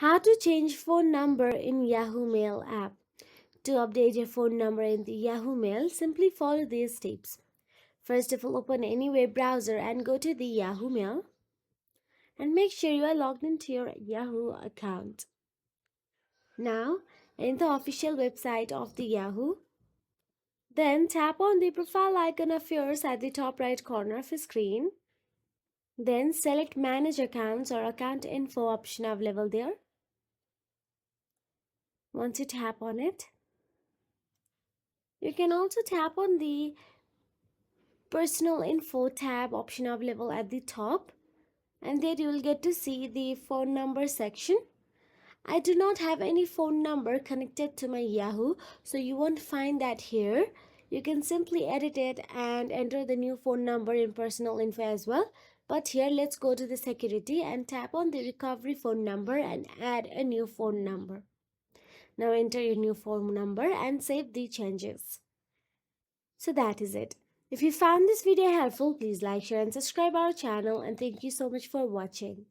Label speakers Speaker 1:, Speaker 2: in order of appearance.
Speaker 1: How to change phone number in Yahoo Mail app. To update your phone number in the Yahoo Mail, simply follow these steps. First of all, open any web browser and go to the Yahoo Mail and make sure you are logged into your Yahoo account. Now, in the official website of the Yahoo, then tap on the profile icon of yours at the top right corner of the screen. Then select Manage Accounts or Account Info option available there. Once you tap on it, you can also tap on the Personal Info tab option available at the top, and there you will get to see the phone number section. I do not have any phone number connected to my Yahoo, so you won't find that here. You can simply edit it and enter the new phone number in Personal Info as well. But here, let's go to the security and tap on the recovery phone number and add a new phone number. Now enter your new phone number and save the changes. So that is it. If you found this video helpful, please like, share and subscribe our channel, and thank you so much for watching.